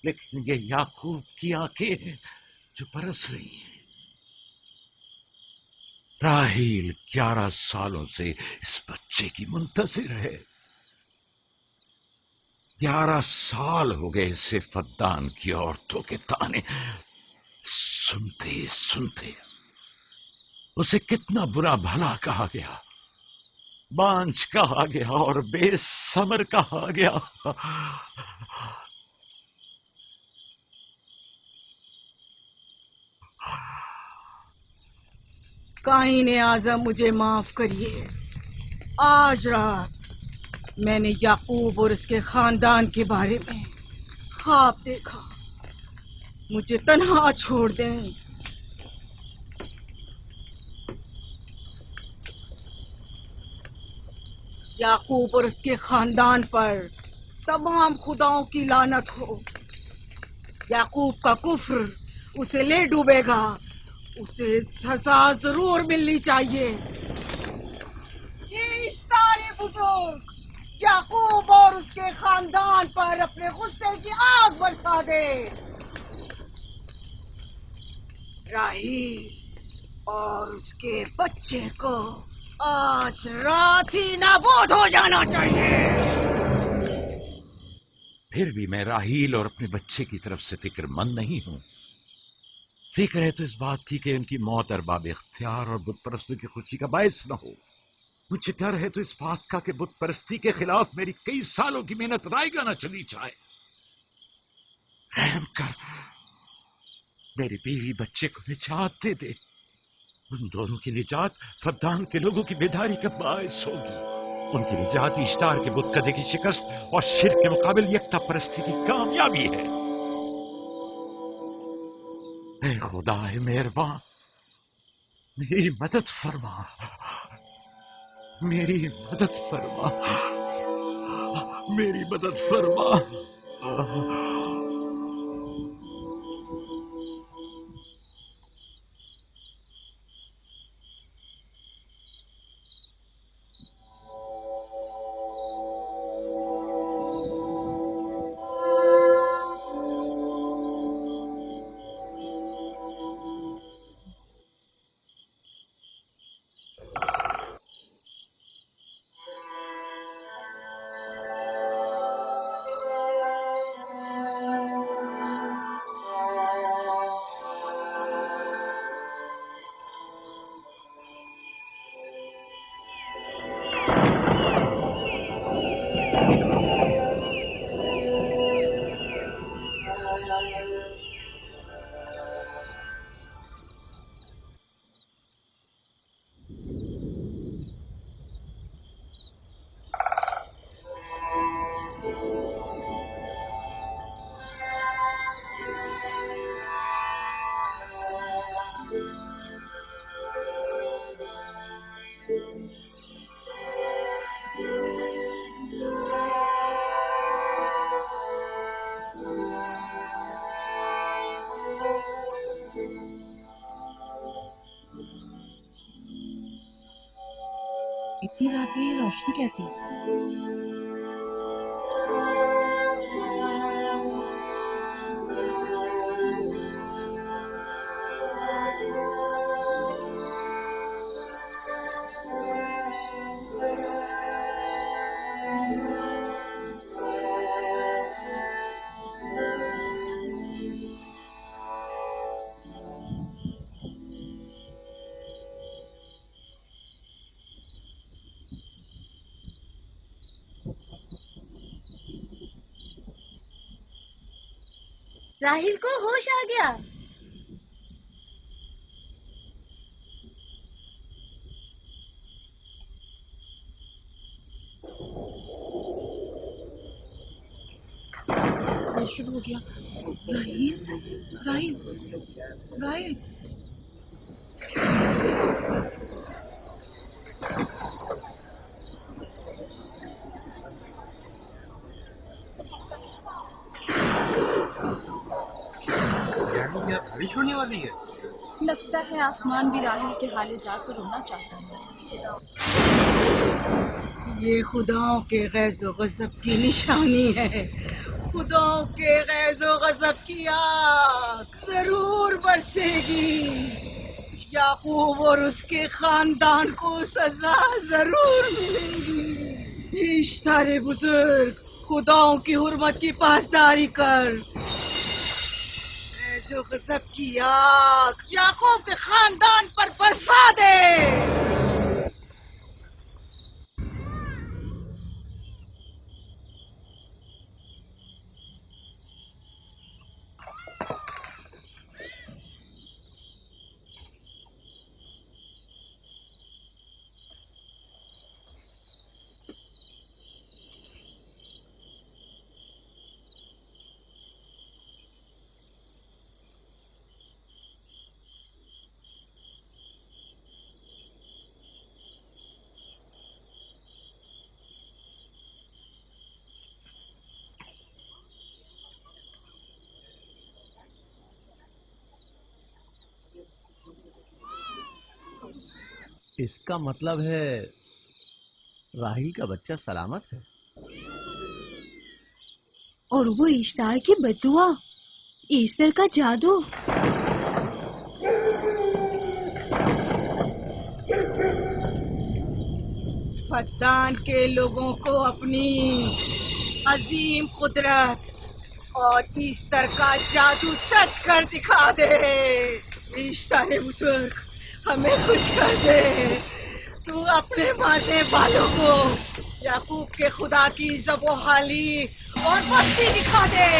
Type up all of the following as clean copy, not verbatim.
लेकिन ये याकूब की आंखें जो बरस रही हैं। राहील 11 सालों से इस बच्चे की मुंतजिर है। 11 साल हो गए इसे फद्दान की औरतों के ताने सुनते सुनते। उसे कितना बुरा भला कहा गया, बांझ कहा गया और बेसमर कहा गया। काईने आज़म मुझे माफ करिए। आज रात मैंने याकूब और उसके खानदान के बारे में ख्वाब देखा। मुझे तन्हा छोड़ दें। याकूब और उसके खानदान पर तमाम खुदाओं की लानत हो। याकूब का कुफ्र उसे ले डूबेगा। उसे सजा जरूर मिलनी चाहिए। ये इश्तारे बुजुर्ग याकूब और उसके खानदान पर अपने गुस्से की आग बरसा दे। राहील और उसके बच्चे को आज रात ही नाबूद हो जाना चाहिए। फिर भी मैं राहील और अपने बच्चे की तरफ से फिक्रमंद नहीं हूं। फिक्र है तो इस बात की कि उनकी मौत अरबाब इख्तियार और बुत परस्तों की खुशी का बायस न हो। मुझे डर है तो इस बात का कि बुत परस्ती के खिलाफ मेरी कई सालों की मेहनत रायगा न चली जाए। रहम कर, मेरी बीवी बच्चे को निजात दे दे। उन दोनों की निजात फद्दान के लोगों की बेदारी का बायस होगी। उनकी निजात इश्तार के बुत कदे की शिकस्त और शिर्क के मुकाबिल यकता परस्ती की कामयाबी है। ऐ खुदा है मेहरबान, मेरी मदद फरमा, मेरी मदद फरमा, मेरी मदद फरमा। इतनी रात में ये रोशनी कैसी? राहिल को होश आ गया। ये शुरू हो गया। राहिल, राहिल, राहिल। बारिश होने वाली है। लगता है आसमान भी राहिल के हाले जाकर रोना चाहता है। ये खुदाओं के गैज़ो गज़ब की निशानी है। खुदाओं के गैज़ो गज़ब की आग जरूर बरसेगी। याकूब और उसके खानदान को सजा जरूर मिलेगी। इश्तारे बुजुर्ग, खुदाओं की हुर्मत की पासदारी कर। गैज़ो गज़ब की आग याकूब के खानदान पर बरसा दे। इसका मतलब है राही का बच्चा सलामत है। और वो इश्तार की बद्दुआ, ईस्टर का जादू। फद्दान के लोगों को अपनी अजीम कुदरत और ईस्टर का जादू सच कर दिखा दे। ईस्टर बुजुर्ग, हमें खुश कर दे। तू अपने मारने वालों को याकूब के खुदा की ज़बो-हाली और मस्ती दिखा दे।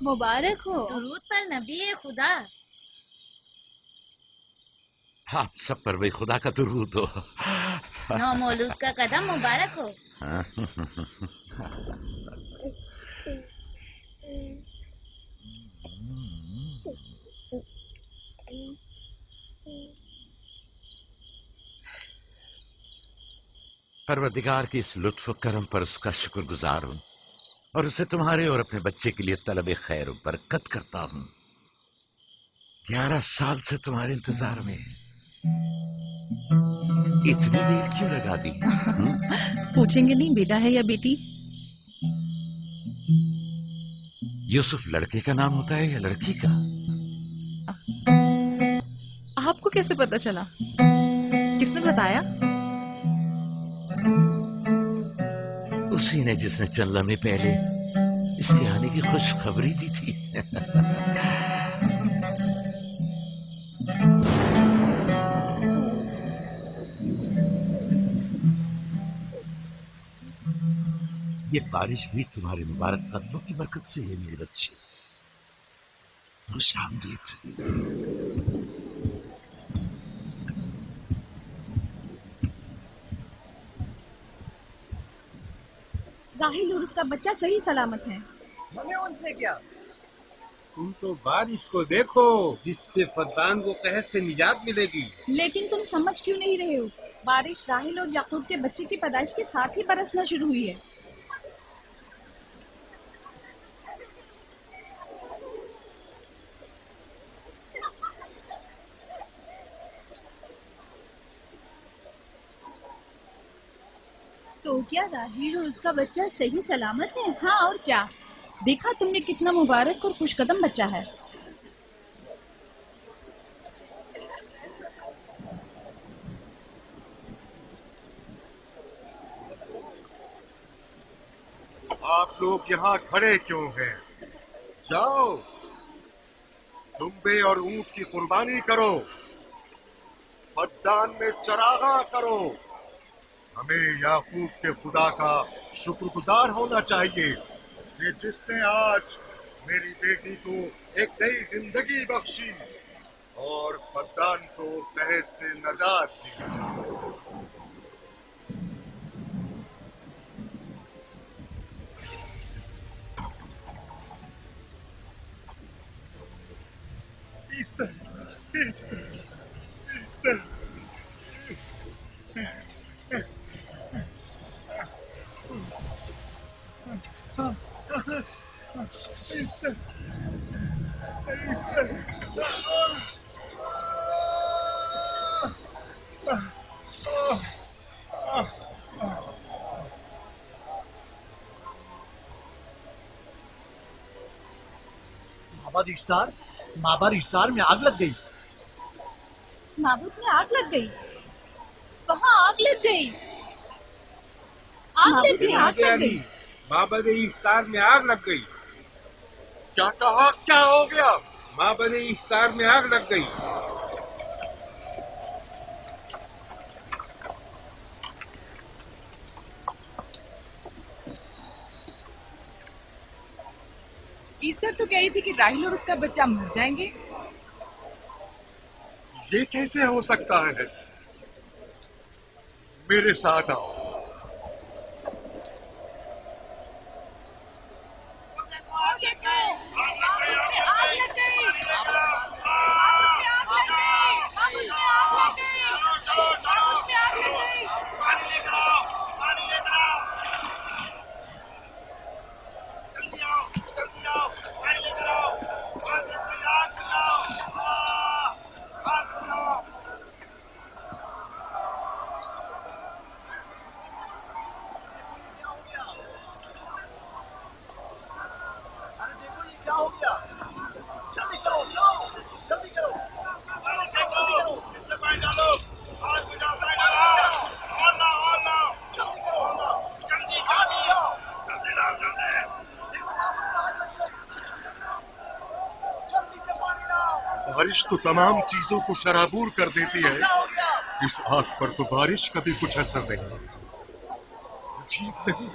मुबारक हो। दुरूद पर नबी खुदा। आप सब पर वे खुदा का दुरूद हो। नौ मौलूद का कदम मुबारक हो। परवरदिगार की इस लुत्फ करम पर उसका शुक्रगुजार हूँ और उसे तुम्हारे और अपने बच्चे के लिए तलब खैर और बरकत करता हूँ। 11 साल से तुम्हारे इंतजार में इतनी देर क्यों लगा दी? पूछेंगे नहीं बेटा है या बेटी? यूसुफ लड़के का नाम होता है या लड़की का? आपको कैसे पता चला? किसने बताया? उसी ने जिसने चंद लम्हे पहले इसके आने की खुशखबरी दी थी। ये बारिश भी तुम्हारे मुबारक कदमों की बरकत से है मेरे बच्चे। खुश आमदीद। राहिल और उसका बच्चा सही सलामत है। हमें उनसे क्या? तुम तो बारिश को देखो जिससे फद्दान को कहर से निजात मिलेगी। लेकिन तुम समझ क्यों नहीं रहे हो? बारिश राहिल और याकूब के बच्चे की पैदाइश के साथ ही बरसना शुरू हुई है। तो क्या राहिल और उसका बच्चा सही सलामत है? हाँ और क्या। देखा तुमने कितना मुबारक और खुशकदम बच्चा है। आप लोग यहाँ खड़े क्यों हैं? जाओ, दुम्बे और ऊंट की कुर्बानी करो, फद्दान में चरागा करो। हमें याकूब के खुदा का शुक्रगुजार होना चाहिए कि जिसने आज मेरी बेटी को एक नई जिंदगी बख्शी और फद्दान को तहत से नजात दी। माबार इश्तार में आग लग गई। माबूद में आग लग गई? कहाँ आग लग गई? आग लग गई, आग लग गई। माबद इफ्तार में आग लग गई। क्या कहा? क्या हो गया? माबद इफ्तार में आग लग गई। ईस्टर तो कह रही थी कि राहिल और उसका बच्चा मर जाएंगे। ये कैसे हो सकता है? मेरे साथ आओ। बारिश तो तमाम चीजों को शराबूर कर देती है, इस आग पर तो बारिश का भी कुछ असर नहीं। अजीब नहीं।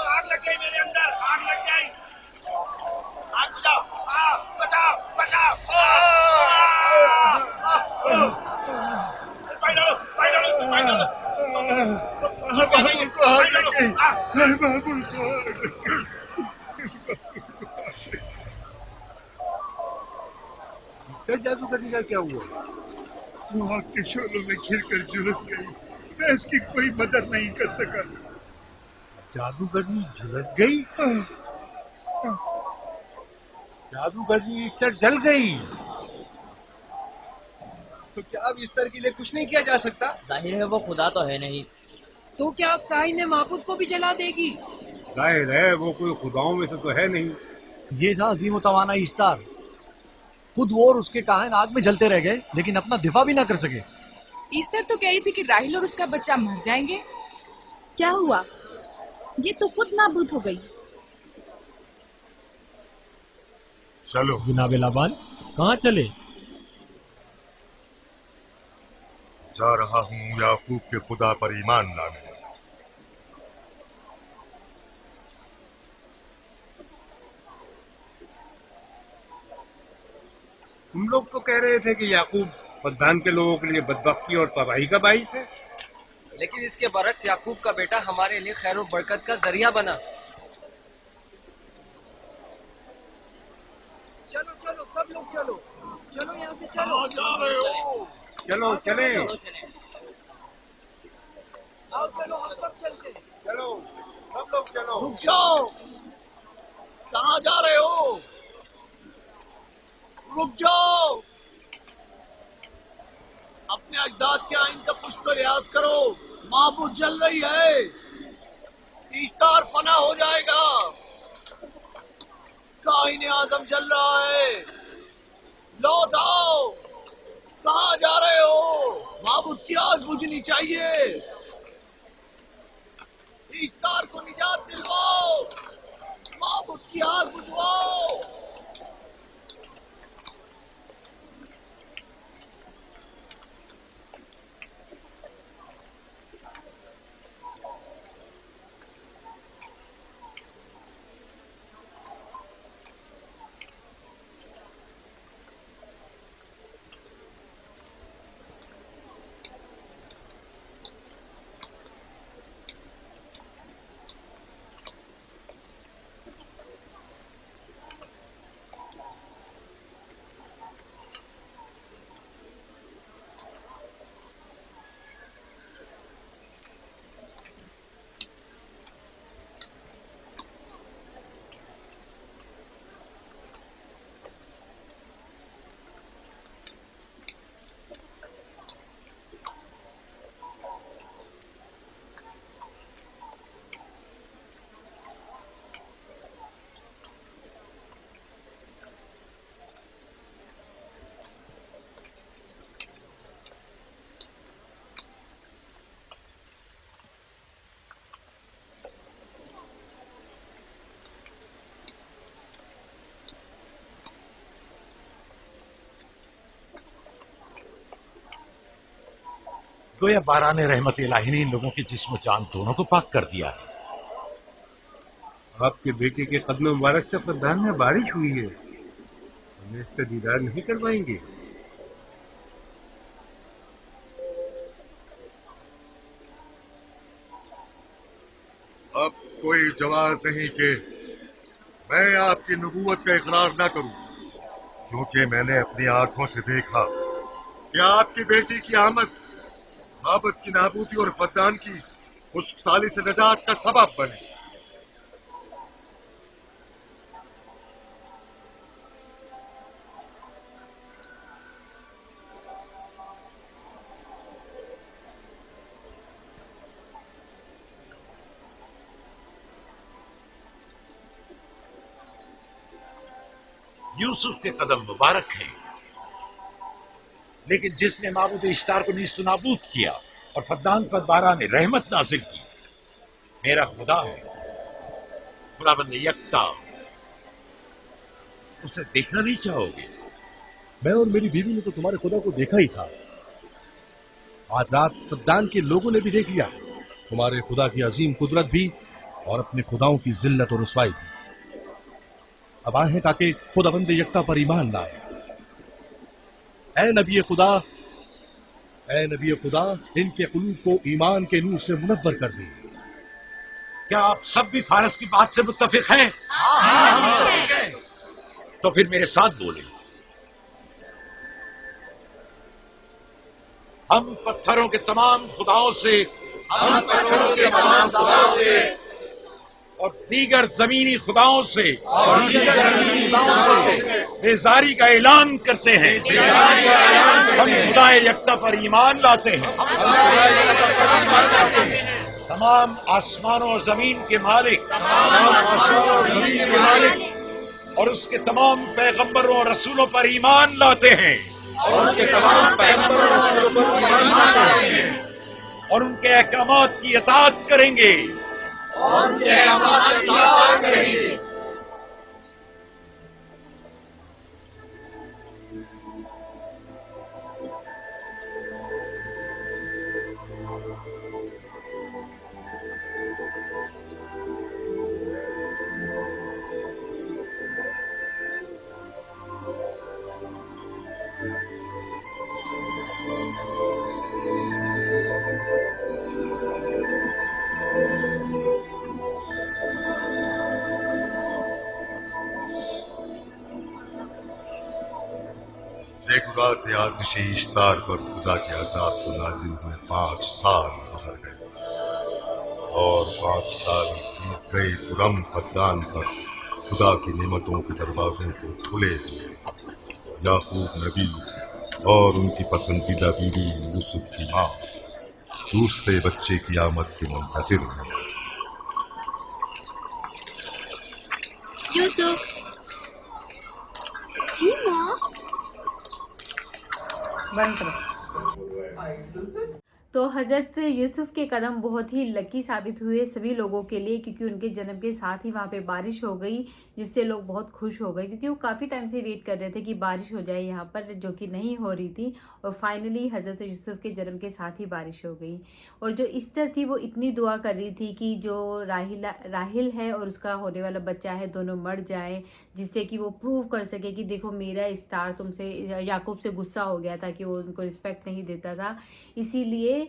आग लग गई मेरे अंदर, आग लग गई। आग बुझाओ, बचाओ बचाओ। पानी डालो, पानी डालो, पानी डालो। बाबू को आग लग गई। बाबू को जादूगरनी का क्या हुआ? वो आग के शोलों में घिरकर झुलस गई। मैं इसकी कोई मदद नहीं कर सका। जादूगरनी झुलस गई? जादूगरनी ईस्टर जल गई। तो क्या अब ईस्टर के लिए कुछ नहीं किया जा सकता? जाहिर है वो खुदा तो है नहीं। तो क्या काई ने माबूद को भी जला देगी? जाहिर है वो कोई खुदाओं में से तो है नहीं। ये था अजीम तवाना ईस्टर। खुद वो और उसके काहिन आग में जलते रह गए, लेकिन अपना दिफा भी ना कर सके। ईस्टर तो कह रही थी कि राहिल और उसका बच्चा मर जाएंगे। क्या हुआ? ये तो खुद नाबूद हो गई। चलो जनाब लाबान, कहाँ चले? जा रहा हूँ याकूब के खुदा पर ईमान लाने। तुम लोग तो कह रहे थे कि याकूब फद्दान के लोगों के लिए बदबख्ती और तबाही का बाइस है। लेकिन इसके बरक्स याकूब का बेटा हमारे लिए खैर और बरकत का जरिया बना। चलो चलो सब लोग चलो, चलो यहाँ से चलो। जा रहे हो? चलो चले, आओ चलो, हम सब चलते। चलो सब लोग चलो। रुक जाओ, कहाँ जा रहे हो? रुक जाओ, अपने अजदाद के आइन का कुछ तो लिहाज करो। माबूद जल रही है, ईस्टर फना हो जाएगा। काहिन आजम जल रहा है, लौट आओ। कहाँ बुझनी चाहिए। इश्तार को निजात दिलवाओ, माबूद की आग बुझवाओ। गोया बारान रहमत इलाही ने इन लोगों के जिस्म जान दोनों को पाक कर दिया है। आपके बेटे के कदम मुबारक से प्रधान में बारिश हुई है, हमें इसका दीदार नहीं करवाएंगे? अब कोई जवाब नहीं कि मैं आपकी नबूवत का इकरार ना करूं, क्योंकि मैंने अपनी आंखों से देखा कि आपकी बेटी की आमद माबद की नाबूदी और फद्दान की खुशहाली से निजात का सबब बने। यूसुफ के कदम मुबारक हैं, लेकिन जिसने माबूद इश्तार को नीस्त नाबूद किया और फद्दान पर बारान रहमत नाजिल की, मेरा खुदा है, खुदाबंद यकता। उसे देखना नहीं चाहोगे? मैं और मेरी बीवी ने तो तुम्हारे खुदा को देखा ही था। आज रात फद्दान के लोगों ने भी देख लिया तुम्हारे खुदा की अजीम कुदरत भी और अपने खुदाओं की जिल्लत और रुसवाई भी। अब आए हैं ताकि खुदाबंद यकता पर ईमान लाए। ऐ नबी खुदा, इनके कुलूब को ईमान के नूर से मुनव्वर कर दे। क्या आप सब भी फारस की बात से मुत्तफिक हैं? हाँ। तो फिर मेरे साथ बोले। हम पत्थरों के तमाम खुदाओं से और दीगर जमीनी खुदाओं से बेजारी का ऐलान करते हैं। हम खुदा यकता पर ईमान लाते हैं। तमाम आसमानों और जमीन के मालिक और उसके तमाम पैगंबरों और रसूलों पर ईमान लाते हैं और उनके अहकामात की इताअत करेंगे। ज़ेकुरात आतिश इश्तार पर खुदा के अज़ाब को नाज़िल हुए 5 साल गुजर गए और 5 साल बीत गए पुरम फद्दान पर खुदा की नेमतों के दरवाजे को खुले हुए। याकूब नबी और उनकी पसंदीदा बीवी यूसुफ की मां दूसरे बच्चे की आमद के मुंतज़िर हैं। यूसुफ जी मां बंद करो। तो हज़रत यूसुफ के कदम बहुत ही लकी साबित हुए सभी लोगों के लिए, क्योंकि उनके जन्म के साथ ही वहाँ पे बारिश हो गई, जिससे लोग बहुत खुश हो गए, क्योंकि वो काफ़ी टाइम से वेट कर रहे थे कि बारिश हो जाए यहाँ पर, जो कि नहीं हो रही थी। और फाइनली हज़रत यूसुफ के जन्म के साथ ही बारिश हो गई। और जो इस्तर थी वो इतनी दुआ कर रही थी कि जो राहिल है और उसका होने वाला बच्चा है दोनों मर जाए, जिससे कि वो प्रूव कर सके कि देखो मेरा इस्तार तुमसे, याकूब से गुस्सा हो गया था कि वो उनको रिस्पेक्ट नहीं देता था, इसीलिए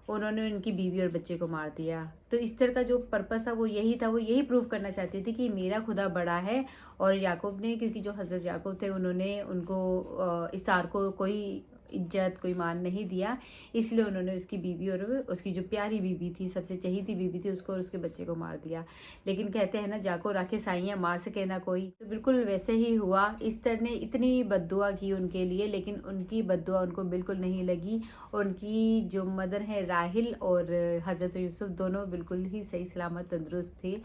उन्होंने उनकी बीवी और बच्चे को मार दिया। तो इस्तर का जो पर्पस था वो यही था, वो यही प्रूव करना चाहती थी कि मेरा खुदा बड़ा है। और याकूब ने, क्योंकि जो हज़रत याकूब थे उन्होंने उनको इस्तार को कोई इज्जत कोई मान नहीं दिया, इसलिए उन्होंने उसकी बीवी और उसकी जो प्यारी बीवी थी, सबसे चहीती बीवी थी, उसको और उसके बच्चे को मार दिया। लेकिन कहते हैं ना, जाको राखे साइयाँ मार सके ना कोई, तो बिल्कुल वैसे ही हुआ। इस्तर ने इतनी बद्दुआ की उनके लिए, लेकिन उनकी बद्दुआ उनको बिल्कुल नहीं लगी। उनकी जो मदर है राहिल और हज़रत यूसुफ दोनों बिल्कुल ही सही सलामत तंदुरुस्त थे।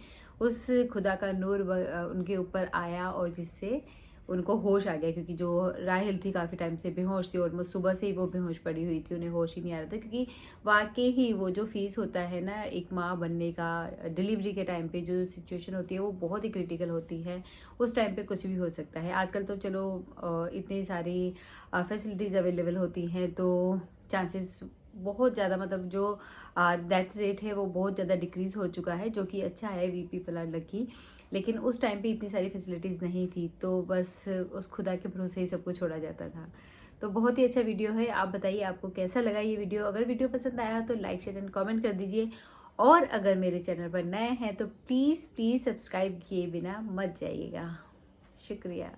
उस खुदा का नूर उनके ऊपर आया और जिससे उनको होश आ गया, क्योंकि जो राहिल थी काफ़ी टाइम से बेहोश थी और सुबह से ही वो बेहोश पड़ी हुई थी, उन्हें होश ही नहीं आ रहा था। क्योंकि वाकई ही वो जो फीस होता है ना एक माँ बनने का, डिलीवरी के टाइम पे जो सिचुएशन होती है वो बहुत ही क्रिटिकल होती है। उस टाइम पे कुछ भी हो सकता है। आजकल तो चलो इतनी सारी फैसिलिटीज़ अवेलेबल होती हैं, तो चांसेस बहुत ज़्यादा, मतलब जो डेथ रेट है वो बहुत ज़्यादा डिक्रीज़ हो चुका है, जो कि अच्छा है, वी पीपल आर लकी। लेकिन उस टाइम पे इतनी सारी फैसिलिटीज़ नहीं थी, तो बस उस खुदा के भरोसे ही सब कुछ छोड़ा जाता था। तो बहुत ही अच्छा वीडियो है। आप बताइए आपको कैसा लगा ये वीडियो। अगर वीडियो पसंद आया तो लाइक शेयर एंड कमेंट कर दीजिए। और अगर मेरे चैनल पर नए हैं तो प्लीज़ सब्सक्राइब किए बिना मत जाइएगा। शुक्रिया।